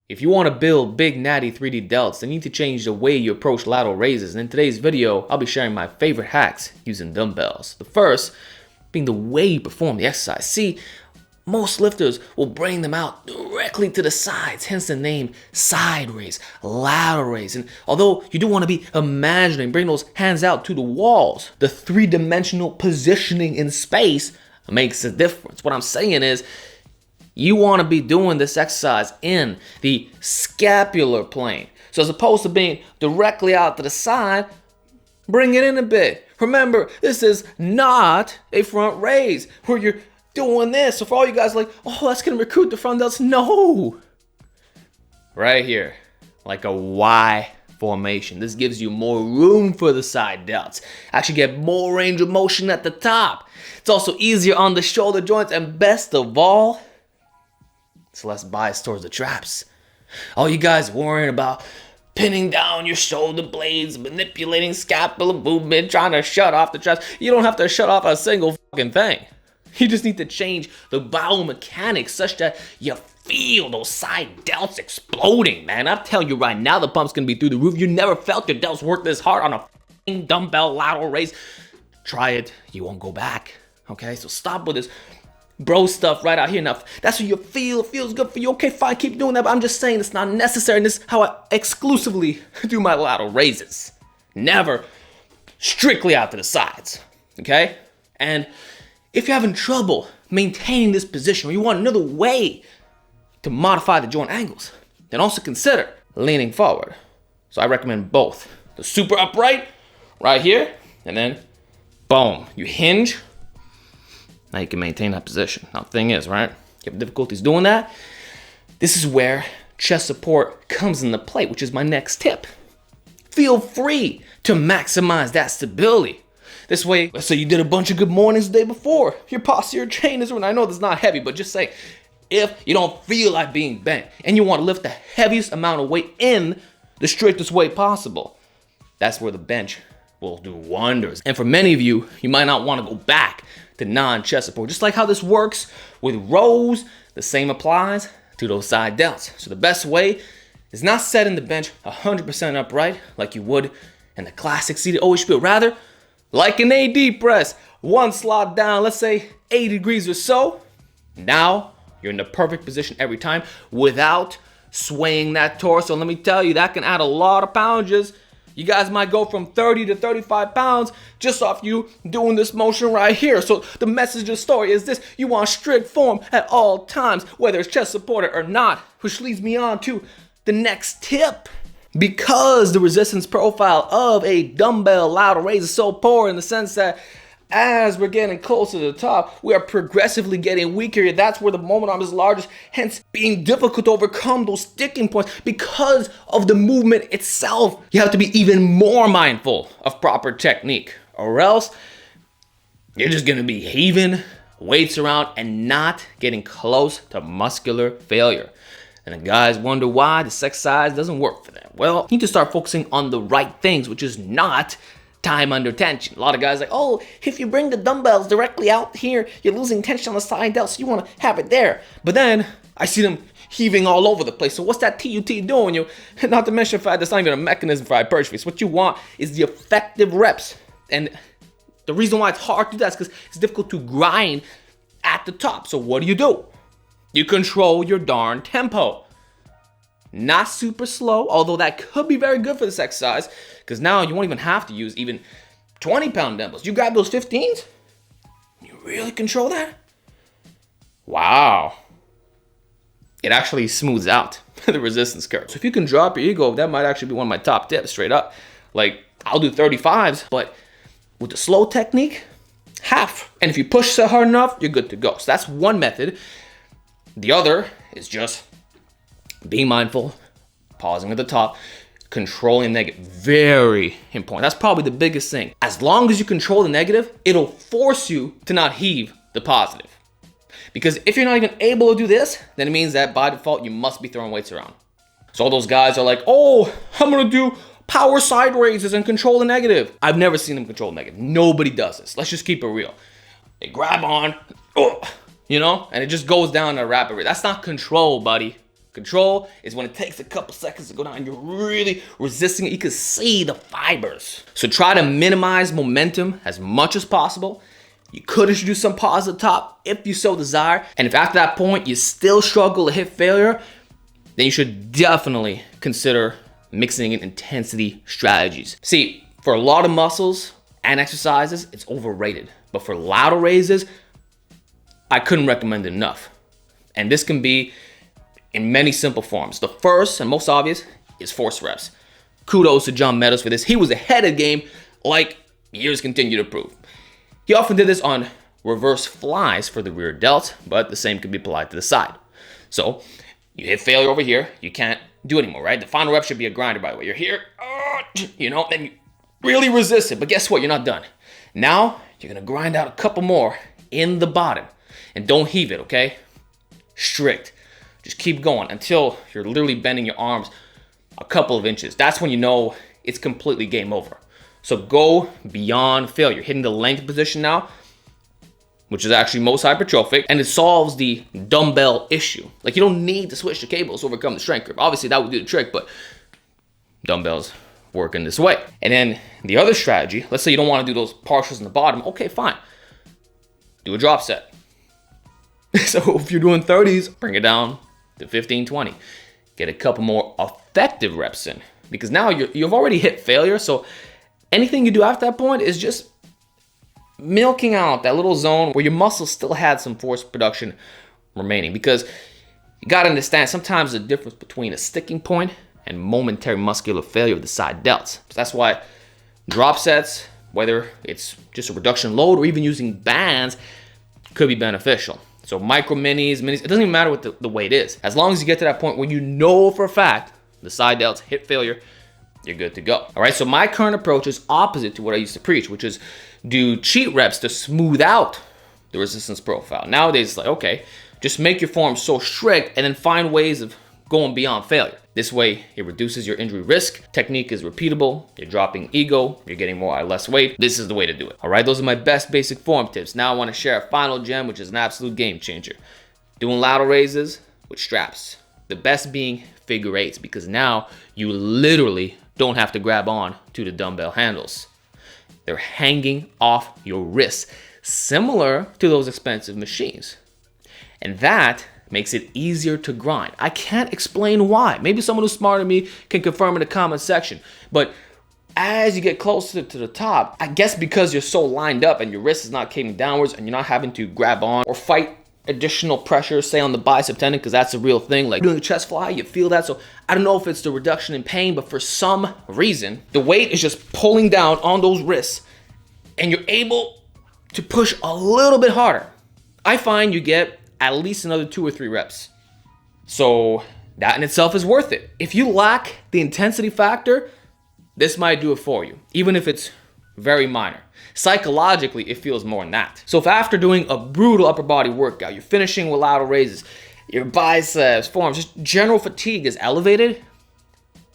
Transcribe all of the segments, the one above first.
If you want to build big natty 3D delts, then you need to change the way you approach lateral raises. And in today's video, I'll be sharing my favorite hacks using dumbbells. The first being the way you perform the exercise. See, most lifters will bring them out directly to the sides, hence the name side raise, lateral raise. And although you do want to be imagining, bring those hands out to the walls, the three-dimensional positioning in space makes a difference. What I'm saying is, you want to be doing this exercise in the scapular plane. So as opposed to being directly out to the side, bring it in a bit. Remember, this is not a front raise where you're doing this. So for all you guys like, oh, that's going to recruit the front delts. No. Right here, like a Y formation. This gives you more room for the side delts. Actually get more range of motion at the top. It's also easier on the shoulder joints, and best of all, it's less bias towards the traps. All you guys worrying about pinning down your shoulder blades, manipulating scapular movement, trying to shut off the traps. You don't have to shut off a single fucking thing. You just need to change the biomechanics such that you feel those side delts exploding, man. I'm telling you right now, the pump's gonna be through the roof. You never felt your delts work this hard on a fucking dumbbell lateral raise. Try it, you won't go back. Okay, so stop with this bro stuff right out here. Now, that's what you feel, it feels good for you. Okay, fine, keep doing that, but I'm just saying it's not necessary. And this is how I exclusively do my lateral raises. Never strictly out to the sides, okay? And if you're having trouble maintaining this position, or you want another way to modify the joint angles, then also consider leaning forward. So I recommend both. The super upright, right here, and then boom, you hinge. Now you can maintain that position. Now the thing is, right, you have difficulties doing that, this is where chest support comes into play, which is my next tip. Feel free to maximize that stability. This way, let's say you did a bunch of good mornings the day before, your posterior chain is, and I know this is not heavy, but just say, if you don't feel like being bent and you want to lift the heaviest amount of weight in the strictest way possible, that's where the bench will do wonders. And for many of you, you might not want to go back to non-chest support. Just like how this works with rows, the same applies to those side delts. So the best way is not setting the bench 100% upright like you would in the classic seated OH build. Rather, like an AD press, one slot down, let's say 80 degrees or so. Now you're in the perfect position every time without swaying that torso. Let me tell you, that can add a lot of poundages. You guys might go from 30 to 35 pounds just off you doing this motion right here. So the message of the story is this: you want strict form at all times, whether it's chest supported or not, which leads me on to the next tip. Because the resistance profile of a dumbbell lateral raise is so poor in the sense that as we're getting closer to the top, we are progressively getting weaker. That's where the momentum is largest, hence being difficult to overcome those sticking points because of the movement itself. You have to be even more mindful of proper technique, or else you're just gonna be heaving weights around and not getting close to muscular failure. And the guys wonder why this exercise doesn't work for them. Well, you need to start focusing on the right things, which is not time under tension. A lot of guys are like, oh, if you bring the dumbbells directly out here, you're losing tension on the side delts, so you want to have it there. But then I see them heaving all over the place. So what's that TUT doing? Not to mention the fact that's not even a mechanism for hypertrophy. So what you want is the effective reps. And the reason why it's hard to do that is because it's difficult to grind at the top. So what do? You control your darn tempo. Not super slow, although that could be very good for this exercise, because now you won't even have to use even 20-pound dumbbells. You grab those 15s, you really control that? Wow. It actually smooths out the resistance curve. So if you can drop your ego, that might actually be one of my top tips, straight up. Like, I'll do 35s, but with the slow technique, half. And if you push it hard enough, you're good to go. So that's one method. The other is just being mindful, pausing at the top, controlling negative. Very important. That's probably the biggest thing. As long as you control the negative, it'll force you to not heave the positive. Because if you're not even able to do this, then it means that by default, you must be throwing weights around. So all those guys are like, oh, I'm gonna do power side raises and control the negative. I've never seen them control the negative. Nobody does this. Let's just keep it real. They grab on, and it just goes down at a rapid rate. That's not control, buddy. Control is when it takes a couple seconds to go down and you're really resisting it. You can see the fibers. So try to minimize momentum as much as possible. You could introduce some pause at the top if you so desire. And if after that point you still struggle to hit failure, then you should definitely consider mixing in intensity strategies. See, for a lot of muscles and exercises, it's overrated. But for lateral raises, I couldn't recommend it enough. And this can be in many simple forms. The first and most obvious is force reps. Kudos to John Meadows for this. He was ahead of the game, like years continue to prove. He often did this on reverse flies for the rear delt, but the same can be applied to the side. So you hit failure over here, you can't do anymore, right? The final rep should be a grinder, by the way. You're here, then you really resist it, but guess what? You're not done. Now you're gonna grind out a couple more in the bottom, and don't heave it, okay? Strict. Just keep going until you're literally bending your arms a couple of inches. That's when you know it's completely game over. So go beyond failure. Hitting the length position now, which is actually most hypertrophic, and it solves the dumbbell issue. Like, you don't need to switch the cables to overcome the strength curve. Obviously that would do the trick, but dumbbells work in this way. And then the other strategy, let's say you don't want to do those partials in the bottom. Okay, fine. Do a drop set. So if you're doing 30s, bring it down to 15, 20. Get a couple more effective reps in, because now you've already hit failure. So anything you do after that point is just milking out that little zone where your muscles still had some force production remaining, because you got to understand sometimes the difference between a sticking point and momentary muscular failure of the side delts. So that's why drop sets, whether it's just a reduction in load or even using bands, could be beneficial. So micro minis, it doesn't even matter what the weight is. As long as you get to that point where you know for a fact the side delts hit failure, you're good to go. All right, so my current approach is opposite to what I used to preach, which is do cheat reps to smooth out the resistance profile. Nowadays, it's like, okay, just make your form so strict and then find ways of going beyond failure. This way, it reduces your injury risk. Technique is repeatable. You're dropping ego. You're getting more out of less weight. This is the way to do it. All right, those are my best basic form tips. Now I want to share a final gem, which is an absolute game changer. Doing lateral raises with straps. The best being figure eights, because now you literally don't have to grab on to the dumbbell handles. They're hanging off your wrists, similar to those expensive machines. And that makes it easier to grind. I can't explain why. Maybe someone who's smarter than me can confirm in the comment section. But as you get closer to the top, I guess because you're so lined up and your wrist is not caving downwards and you're not having to grab on or fight additional pressure, say on the bicep tendon, because that's a real thing. Like doing a chest fly, you feel that. So I don't know if it's the reduction in pain, but for some reason, the weight is just pulling down on those wrists and you're able to push a little bit harder. I find you get at least another 2 or 3 reps. So that in itself is worth it. If you lack the intensity factor, this might do it for you, even if it's very minor. Psychologically, it feels more than that. So if after doing a brutal upper body workout, you're finishing with lateral raises, your biceps, forearms, just general fatigue is elevated,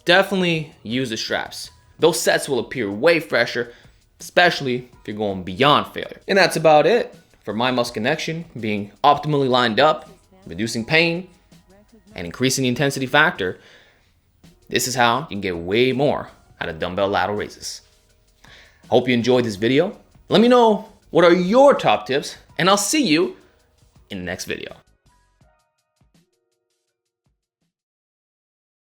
definitely use the straps. Those sets will appear way fresher, especially if you're going beyond failure. And that's about it for my muscle connection being optimally lined up, reducing pain, and increasing the intensity factor. This is how you can get way more out of dumbbell lateral raises. Hope you enjoyed this video. Let me know what are your top tips, and I'll see you in the next video.